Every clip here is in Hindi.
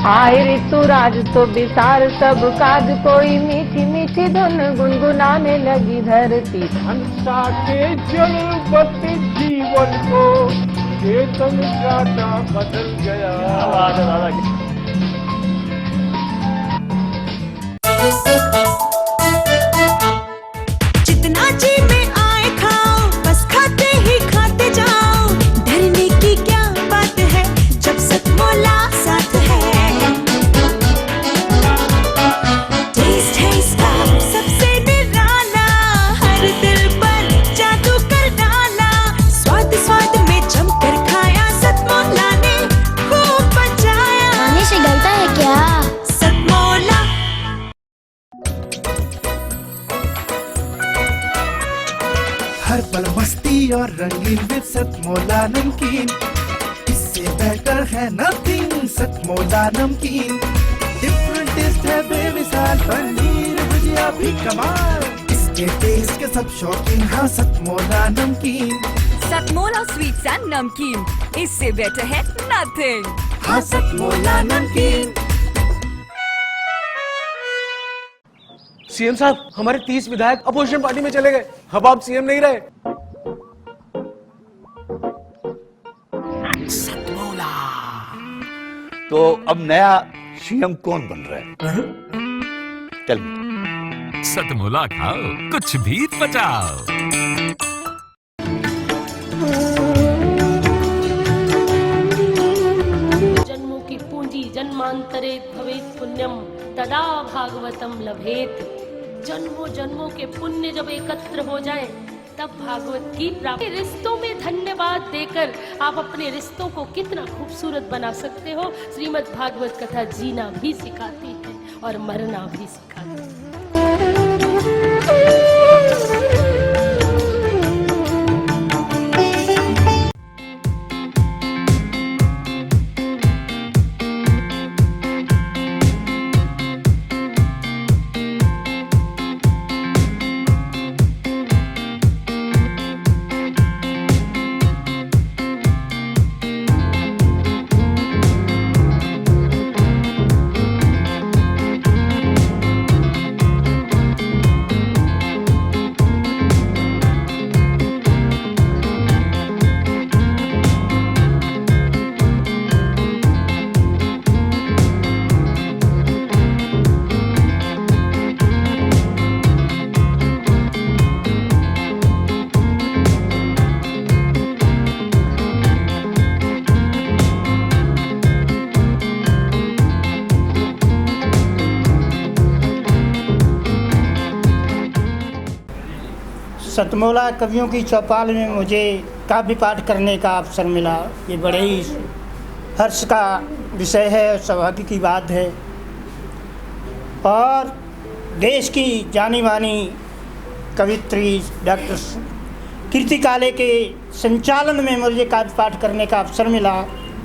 आए ऋतुराज तो विसार सब काज, कोई मीठी मीठी धुन गुनगुनाने लगी धरती। हंसा के जल बत्ती जीवन को चेतन काटा बदल गया। जितना जी में आए खाओ, बस खाते ही खाते जाओ। डरने की क्या बात है जब सतमोला साथ है। टेस्ट है इसका सबसे निराला, हर दिल पर जादू कर डाला। स्वाद स्वाद में जमकर खाया, सतमोला ने खूब बचाया। खाने से गलता है क्या? सतमोला। हर पल मस्ती और रंगीन विद सतमोला नमकीन, इससे बेटर है नथिंग। सतमोला नमकीन डिफरेंट टेस्ट है बेमिसाल, पनीर भुजिया भी कमाल। इसके टेस्ट के सब शौकीन, हाँ सतमोला नमकीन। सतमोला स्वीट्स एंड नमकीन, इससे बेटर है नथिंग। हाँ सतमोला नमकीन। सीएम साहब, हमारे 30 विधायक अपोजिशन पार्टी में चले गए। अब आप सीएम नहीं रहे। सतमोला। तो अब नया सीएम कौन बन रहा है? चल सतमोला खाओ, कुछ भी बचाओ। जन्मों की पूंजी जन्मांतरे भवेत् पुण्यम, तदा भागवतम लभेत। जन्मों जन्मों के पुण्य जब एकत्र हो जाएं, तब भागवत की प्राप्ति। रिश्तों में धन्यवाद देकर आप अपने रिश्तों को कितना खूबसूरत बना सकते हो। श्रीमद् भागवत कथा जीना भी सिखाती है और मरना भी सिखाती है। सतमोला कवियों की चौपाल में मुझे काव्य पाठ करने का अवसर मिला। ये बड़े ही हर्ष का विषय है और सौभाग्य की बात है। और देश की जानी मानी कवित्री डॉक्टर कीर्ति काले के संचालन में मुझे काव्य पाठ करने का अवसर मिला।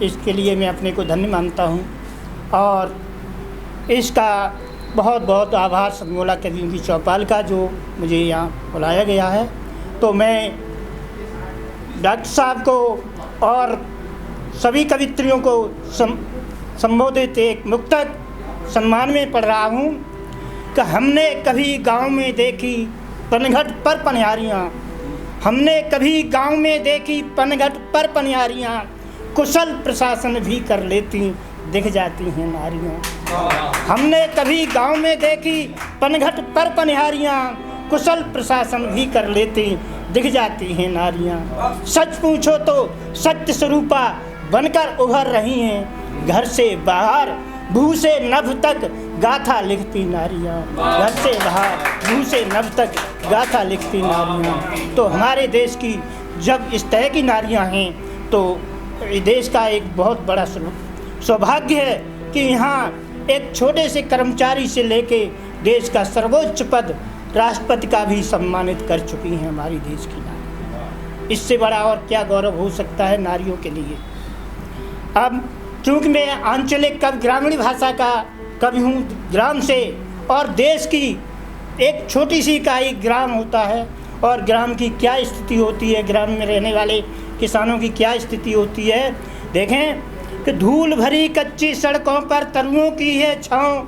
इसके लिए मैं अपने को धन्य मानता हूँ और इसका बहुत बहुत आभार सतमोला कवियों की चौपाल का, जो मुझे यहाँ बुलाया गया है। तो मैं डॉक्टर साहब को और सभी कवित्रियों को संबोधित एक मुक्तक सम्मान में पढ़ रहा हूँ कि हमने कभी गांव में देखी पनघट पर पनिहारियाँ, हमने कभी गांव में देखी पनघट पर पनिहारियाँ, कुशल प्रशासन भी कर लेती दिख जाती हैं नारियाँ। हमने कभी गांव में देखी पनघट पर पनिहारियाँ, कुशल प्रशासन भी कर लेती दिख जाती हैं नारियाँ। सच पूछो तो सत्य स्वरूपा बनकर उभर रही हैं, घर से बाहर भू से नभ तक गाथा लिखती नारियाँ। घर से बाहर भू से नभ तक गाथा लिखती नारियाँ। तो हमारे देश की जब इस तरह की नारियाँ हैं तो देश का एक बहुत बड़ा सौभाग्य है कि यहाँ एक छोटे से कर्मचारी से लेके देश का सर्वोच्च पद राष्ट्रपति का भी सम्मानित कर चुकी हैं हमारी देश की नारी। इससे बड़ा और क्या गौरव हो सकता है नारियों के लिए। अब चूँकि मैं आंचलिक कवि ग्रामीण भाषा का कवि हूँ, ग्राम से, और देश की एक छोटी सी इकाई ग्राम होता है और ग्राम की क्या स्थिति होती है, ग्राम में रहने वाले किसानों की क्या स्थिति होती है। देखें कि धूल भरी कच्ची सड़कों पर तरुओं की है छाँव,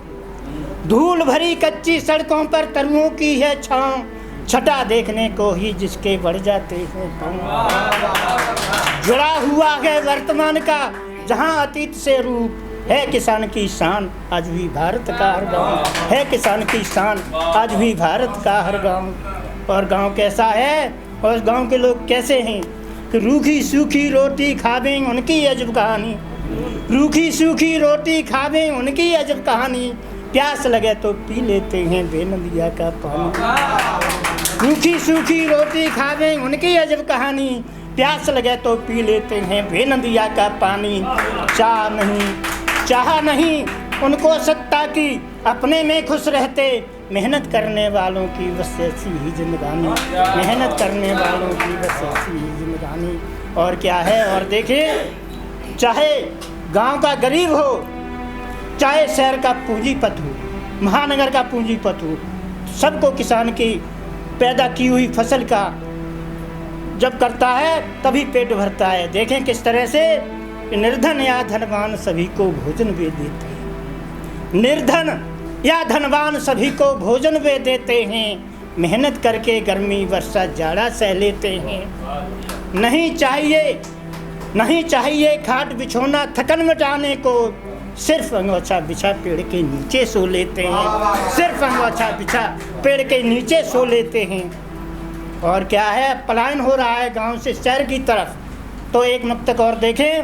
धूल भरी कच्ची सड़कों पर तरुओं की है छाँव, छटा देखने को ही जिसके बढ़ जाते हैं पाँव। जुड़ा हुआ है वर्तमान का जहाँ अतीत से रूप, है किसान की शान आज भी भारत का हर गाँव, है किसान की शान आज भी भारत का हर गाँव। और गाँव कैसा है और गाँव के लोग कैसे हैं कि रूखी सूखी रोटी खावें उनकी अजब कहानी, रूखी सूखी रोटी खावें उनकी अजब कहानी, प्यास लगे तो पी लेते हैं बेनदिया का पानी। रूखी सूखी रोटी खावें उनकी अजब कहानी, प्यास लगे तो पी लेते हैं बेनदिया का पानी। चाह नहीं उनको सत्ता की, अपने में खुश रहते, मेहनत करने वालों की बस ऐसी ही जिंदगानी, मेहनत करने वालों की बस ऐसी ही जिंदगानी। और क्या है, और देखिए, चाहे गांव का गरीब हो, चाहे शहर का पूंजीपति हो, महानगर का पूंजीपति हो, सबको किसान की पैदा की हुई फसल का जब करता है तभी पेट भरता है। देखें किस तरह से निर्धन या धनवान सभी को भोजन वे देते हैं, निर्धन या धनवान सभी को भोजन वे देते हैं, मेहनत करके गर्मी वर्षा जाड़ा सह लेते हैं। नहीं चाहिए खाट बिछोना थकन मिटाने को, सिर्फ अंगोछा बिछा पेड़ के नीचे सो लेते हैं, सिर्फ अंगोछा बिछा पेड़ के नीचे सो लेते हैं। और क्या है, पलायन हो रहा है गांव से शहर की तरफ। तो एक नुक्तक और देखें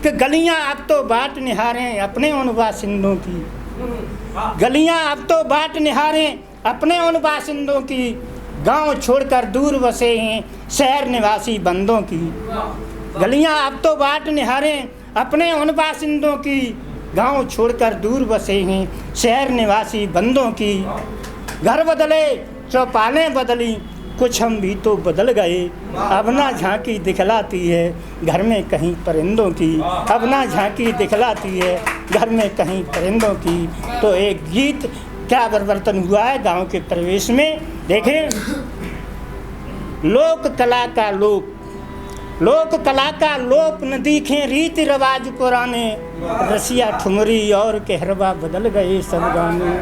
कि गलियां अब तो बाट निहारें अपने उन बासिंदों की, गलियां अब तो बाट निहारें अपने उन बासिंदों की, गांव छोड़कर दूर बसे हैं शहर निवासी बंदों की। गलियां अब तो बाट निहारें अपने उन बासिंदों की, गांव छोड़कर दूर बसे हैं शहर निवासी बंदों की। घर बदले चौपालें बदली, कुछ हम भी तो बदल गए, अब ना झांकी दिखलाती है घर में कहीं परिंदों की, अब ना झांकी दिखलाती है घर में कहीं परिंदों की। तो एक गीत क्या परिवर्तन हुआ है गांव के परिवेश में। देखें, लोक कला का लोप न दिखे रीति रिवाज पुराने, रसिया ठुमरी और कहरवा बदल गए सब गाने।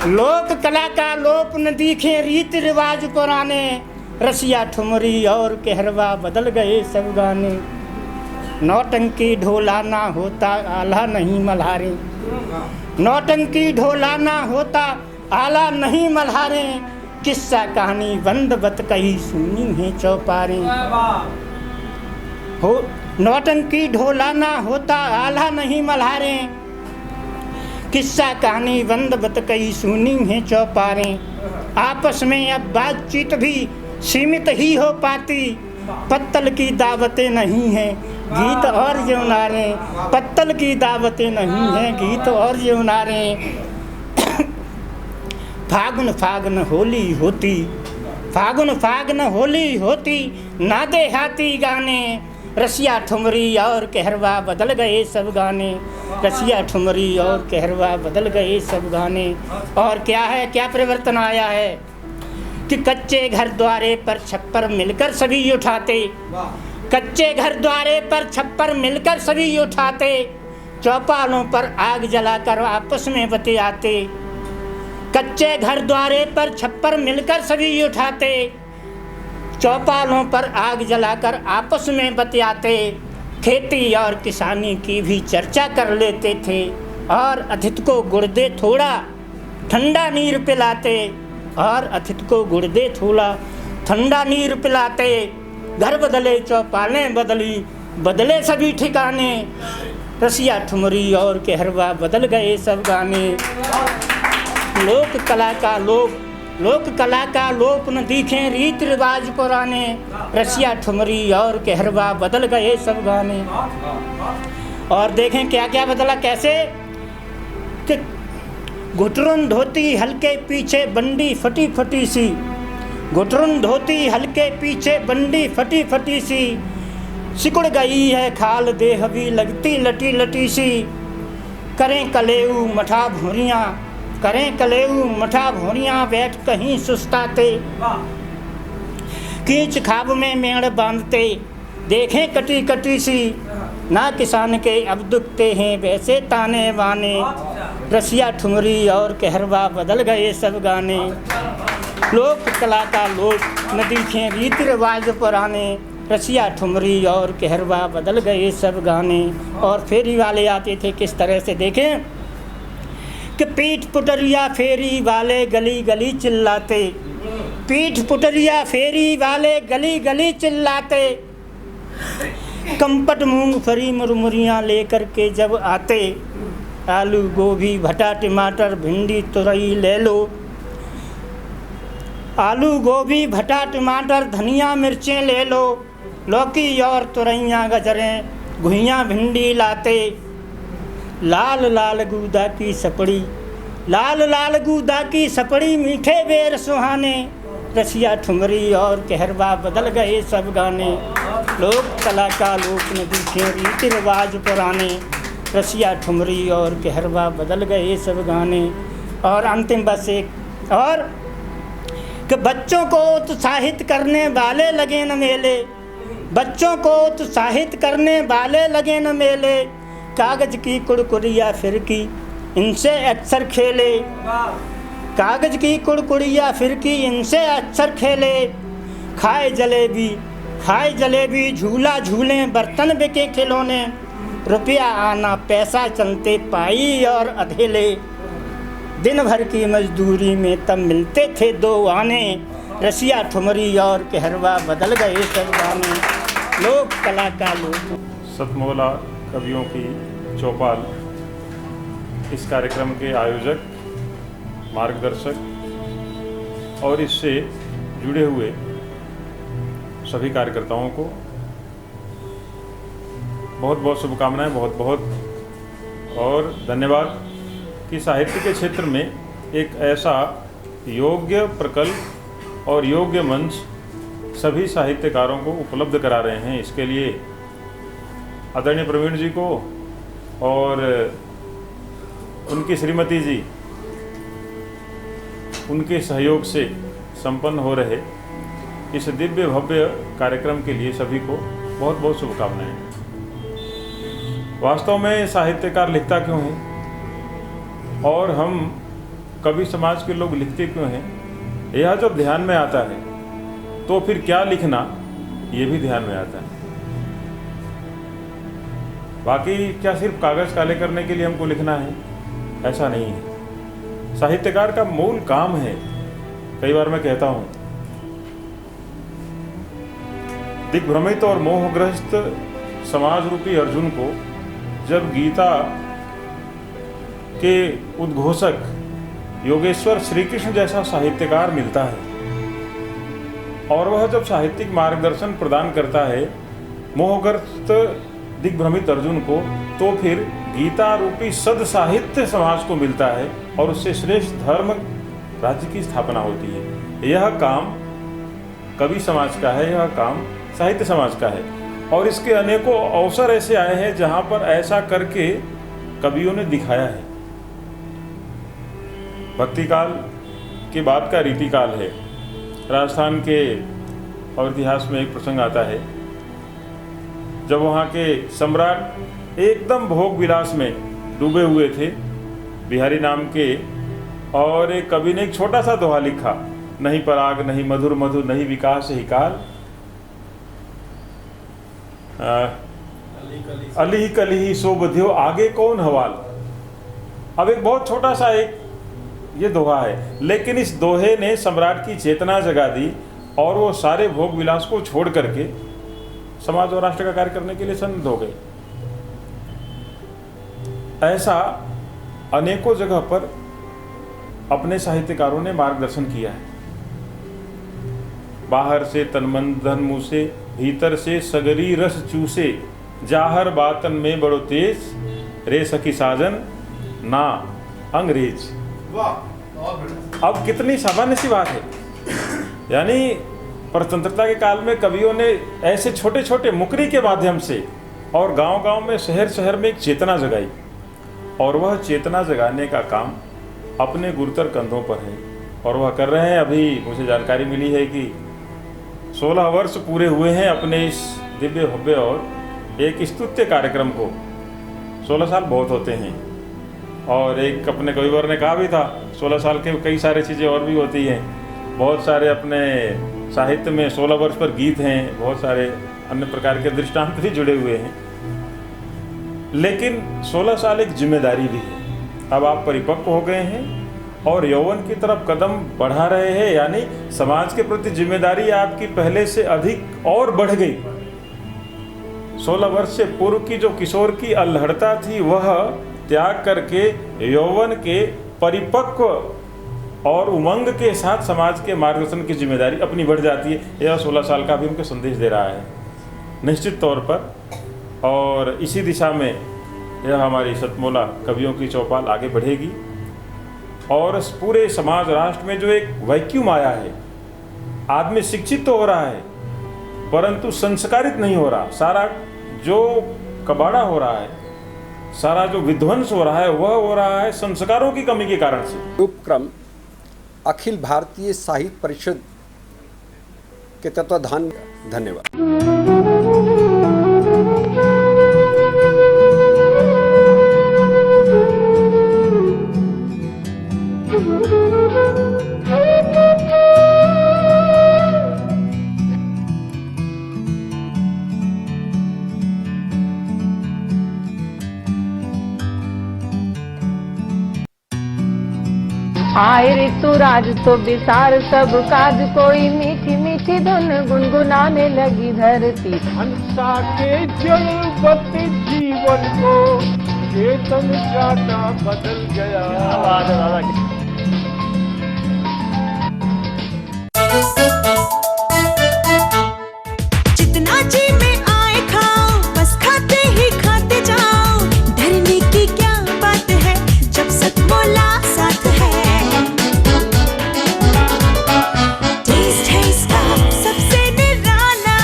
लोक कला का लोप न दिखे रीति रिवाज पुराने, रसिया ठुमरी और कहरवा बदल गए सब गाने। नौटंकी ढोलाना होता आला नहीं मल्हारे, नौटंकी ढोलाना होता आला नहीं मल्हारे, किस्सा कहानी बंद बत कही सुनी है चौपारे। हो नौटंकी ढोलाना होता आला नहीं मल्हारे, किस्सा कहानी बंद बत कही सुनी है चौपारे। आपस में अब बातचीत भी सीमित ही हो पाती, पत्तल की दावतें नहीं हैं गीत और जौनारे, पत्तल की दावतें नहीं हैं गीत और जौनारे। फागुन होली होती, फागुन होली होती, ना देहाती गाने, रसिया ठुमरी और कहरवा बदल गए सब गाने, रसिया ठुमरी और कहरवा बदल गए सब गाने। और क्या है, क्या परिवर्तन आया है कि कच्चे घर द्वारे पर छप्पर मिलकर सभी उठाते, कच्चे घर द्वारे पर छप्पर मिलकर सभी उठाते, चौपालों पर आग जलाकर आपस में बतियाते। कच्चे घर द्वारे पर छप्पर मिलकर सभी उठाते, चौपालों पर आग जलाकर आपस में बतियाते। खेती और किसानी की भी चर्चा कर लेते थे, और अतिथि को गुड़ दे थोड़ा ठंडा नीर पिलाते, और अतिथि को गुड़ दे थोड़ा ठंडा नीर पिलाते। घर बदले चौपालें बदली, बदले सभी ठिकाने, रसिया ठुमरी और कहरवा बदल गए सब गाने। लोक कला का लोप न दिखे रीति रिवाज पुराने, रसिया ठुमरी और कहरवा बदल गए सब गाने। और देखें क्या क्या बदला, कैसे कि घुटरुन धोती हल्के पीछे बंडी फटी फटी सी, घुटरुन धोती हल्के पीछे बंडी फटी फटी सी, सिकुड़ गई है खाल देह भी लगती लटी लटी सी। करें कलेऊ मठा भूरियाँ, करें कलेऊ मठा भूरियाँ बैठ कहीं सुस्ताते, कीच खाब में मेड़ बांधते, देखें कटी कटी सी ना किसान के अब दुखते हैं वैसे ताने बाने, रसिया ठुमरी और कहरवा बदल गए सब गाने। लोक कला का लोक न दिखे रीति रिवाज पुराने, रसिया ठुमरी और कहरवा बदल गए सब गाने। और फेरी वाले आते थे किस तरह से, देखें कि पीठ पुटरिया फेरी वाले गली गली चिल्लाते, पीठ पुटरिया फेरी वाले गली गली चिल्लाते, कंपट मूंगफली मुरमुरियाँ लेकर के जब आते, आलू गोभी भटा टमाटर भिंडी तुरई ले लो, आलू गोभी भटा टमाटर धनिया मिर्चें ले लो, लौकी और तुरैयाँ गजरें घुइयाँ भिंडी लाते, लाल लाल गूदा की सपड़ी, लाल लाल गूदा की सपड़ी मीठे बेर सुहाने, रसिया ठुमरी और कहरवा बदल गए सब गाने। लोक कला का लोक न दिखे रीति रिवाज पुराने, रसिया ठुमरी और कहरवा बदल गए सब गाने। और अंतिम बस एक और कि बच्चों को उत्साहित करने वाले लगे न मेले, बच्चों को उत्साहित करने वाले लगे न मेले, कागज की कुड़कुड़िया फिरकी इनसे अक्सर खेले, कागज की कुड़कुड़िया फिरकी इनसे अक्सर खेले, खाए जलेबी झूला झूलें बर्तन बिके खिलौने, रुपया आना पैसा चलते पाई और अधेले, दिन भर की मजदूरी में तब मिलते थे दो आने, रसिया ठुमरी और कहरवा बदल गए सब गाने। लोक कला का लोक। सतमोला कवियों की चौपाल इस कार्यक्रम के आयोजक, मार्गदर्शक और इससे जुड़े हुए सभी कार्यकर्ताओं को बहुत बहुत शुभकामनाएं, बहुत बहुत और धन्यवाद कि साहित्य के क्षेत्र में एक ऐसा योग्य प्रकल्प और योग्य मंच सभी साहित्यकारों को उपलब्ध करा रहे हैं। इसके लिए आदरणीय प्रवीण जी को और उनकी श्रीमती जी, उनके सहयोग से संपन्न हो रहे इस दिव्य भव्य कार्यक्रम के लिए सभी को बहुत बहुत शुभकामनाएं। वास्तव में साहित्यकार लिखता क्यों है और हम कवि समाज के लोग लिखते क्यों हैं, यह जब ध्यान में आता है तो फिर क्या लिखना ये भी ध्यान में आता है। बाकी क्या सिर्फ कागज काले करने के लिए हमको लिखना है, ऐसा नहीं है। साहित्यकार का मूल काम है, कई बार मैं कहता हूं, दिग्भ्रमित और मोहग्रस्त समाज रूपी अर्जुन को जब गीता के उद्घोषक योगेश्वर श्री कृष्ण जैसा साहित्यकार मिलता है और वह जब साहित्यिक मार्गदर्शन प्रदान करता है मोहग्रस्त दिग्भ्रमित अर्जुन को, तो फिर गीता रूपी सद साहित्य समाज को मिलता है और उससे श्रेष्ठ धर्म राज्य की स्थापना होती है। यह काम कवि समाज का है, यह काम साहित्य समाज का है और इसके अनेकों अवसर ऐसे आए हैं जहां पर ऐसा करके कवियों ने दिखाया है। भक्ति काल के बाद का रीतिकाल है। राजस्थान के और इतिहास में एक प्रसंग आता है जब वहाँ के सम्राट एकदम भोग विलास में डूबे हुए थे, बिहारी नाम के, और एक कवि ने एक छोटा सा दोहा लिखा, नहीं पराग नहीं मधुर मधुर नहीं विकास ही काल, अली कली सो बधियो आगे कौन हवाल। अब एक बहुत छोटा सा एक ये दोहा है, लेकिन इस दोहे ने सम्राट की चेतना जगा दी और वो सारे भोग विलास को छोड़ करके समाज और राष्ट्र का कार्य करने के लिए सन्नद्ध हो गए। ऐसा अनेकों जगह पर अपने साहित्यकारों ने मार्गदर्शन किया है। बाहर से तन मन धन मुँह से, भीतर से सगरी रस चूसे, जाहर बातन में बड़ो तेज, रे सखी साजन ना अंग्रेज। अब कितनी सामान्य सी बात है, यानी परतंत्रता के काल में कवियों ने ऐसे छोटे छोटे मुकरी के माध्यम से और गांव-गांव में शहर शहर में एक चेतना जगाई और वह चेतना जगाने का काम अपने गुरुतर कंधों पर है और वह कर रहे हैं। अभी मुझे जानकारी मिली है कि 16 वर्ष पूरे हुए हैं अपने इस दिव्य भव्य और एक स्तुत्य कार्यक्रम को 16 साल बहुत होते हैं। और एक अपने कविवर ने कहा भी था 16 साल के कई सारी चीज़ें और भी होती हैं। बहुत सारे अपने साहित्य में 16 वर्ष पर गीत हैं, बहुत सारे अन्य प्रकार के दृष्टांत भी जुड़े हुए हैं। लेकिन 16 साल एक जिम्मेदारी भी है। अब आप परिपक्व हो गए हैं और यौवन की तरफ कदम बढ़ा रहे हैं, यानी समाज के प्रति जिम्मेदारी आपकी पहले से अधिक और बढ़ गई। 16 वर्ष से पूर्व की जो किशोर की अल्हड़ता थी वह त्याग करके यौवन के परिपक्व और उमंग के साथ समाज के मार्गदर्शन की जिम्मेदारी अपनी बढ़ जाती है। यह 16 साल का भी हमको संदेश दे रहा है निश्चित तौर पर। और इसी दिशा में यह हमारी सतमोला कवियों की चौपाल आगे बढ़ेगी और पूरे समाज राष्ट्र में जो एक वैक्यूम आया है, आदमी शिक्षित तो हो रहा है परंतु संस्कारित नहीं हो रहा। सारा जो कबाड़ा हो रहा है, सारा जो विध्वंस हो रहा है, वह हो रहा है संस्कारों की कमी के कारण से। उपक्रम अखिल भारतीय साहित्य परिषद के तत्वाधान। धन्यवाद। आए ऋतुराज तो विसार सब काज, कोई मीठी मीठी धुन गुनगुनाने लगी धरती। हंसा के जलवते जीवन को चेतन चाटा बदल गया। जितना जी में आए खाओ, बस खाते ही खाते जाओ। डरने की क्या बात है जब सतमोला साथ है। टेस्ट है इसका सबसे निराला,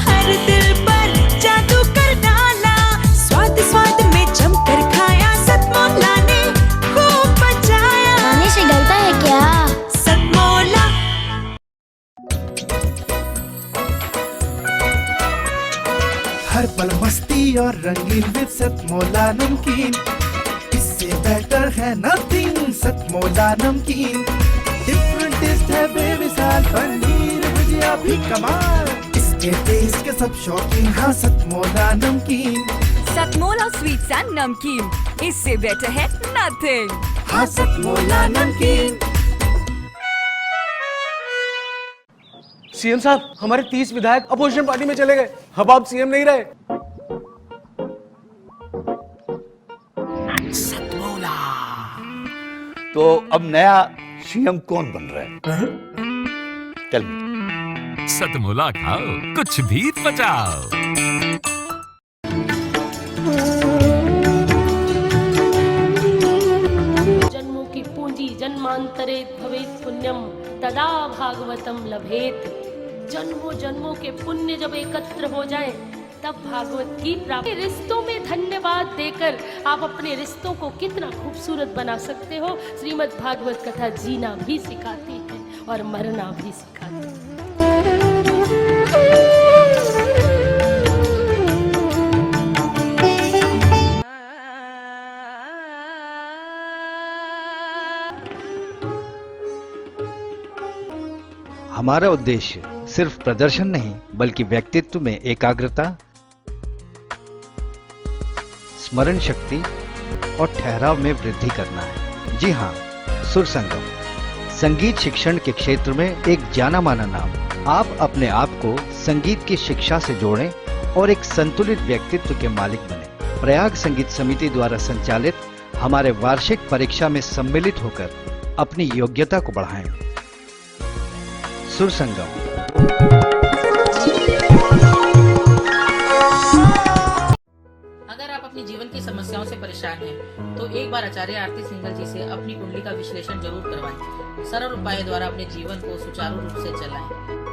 हर दिल पर जादू कर डाला। स्वाद स्वाद में जमकर खाया, सतमोला ने खूब बचाया। खाने से डरता है क्या? सतमोला। हर पल मस्ती और रंगीन विद सतमोला नमकीन, इससे बेटर है नथिंग। सतमोला नमकीन डिफरेंट टेस्ट है बेमिसाल, पनीर भुजिया भी कमाल। इसके टेस्ट के सब शौकीन, हाँ सतमोला नमकीन। सतमोला स्वीट्स एंड नमकीन, इससे बेटर है नथिंग। हाँ सतमोला नमकीन। सीएम साहब, हमारे 30 विधायक अपोजिशन पार्टी में चले गए। अब आप सीएम नहीं रहे। सतमोला। तो अब नया सीएम कौन बन रहा है? Tell me. सतमोला खाओ, कुछ भी पचाओ। जन्मों की पूंजी जन्मांतरे भवेत् पुण्यम, तदा भागवतम लभेत। जन्मों जन्मों के पुण्य जब एकत्र हो जाएं, तब भागवत की प्राप्ति। रिश्तों में धन्यवाद देकर आप अपने रिश्तों को कितना खूबसूरत बना सकते हो। श्रीमद् भागवत कथा जीना भी सिखाती है और मरना भी सिखाती है। हमारा उद्देश्य सिर्फ प्रदर्शन नहीं बल्कि व्यक्तित्व में एकाग्रता, स्मरण शक्ति और ठहराव में वृद्धि करना है। जी हाँ, सुर संगम संगीत शिक्षण के क्षेत्र में एक जाना माना नाम। आप अपने आप को संगीत की शिक्षा से जोड़ें और एक संतुलित व्यक्तित्व के मालिक बने। प्रयाग संगीत समिति द्वारा संचालित हमारे वार्षिक परीक्षा में सम्मिलित होकर अपनी योग्यता को बढ़ाएं। सुर संगम। अगर आप अपनी जीवन की समस्याओं से परेशान हैं, तो एक बार आचार्य आरती सिंघल जी से अपनी कुंडली का विश्लेषण जरूर करवाएं। सरल उपाय द्वारा अपने जीवन को सुचारू रूप से चलाएं।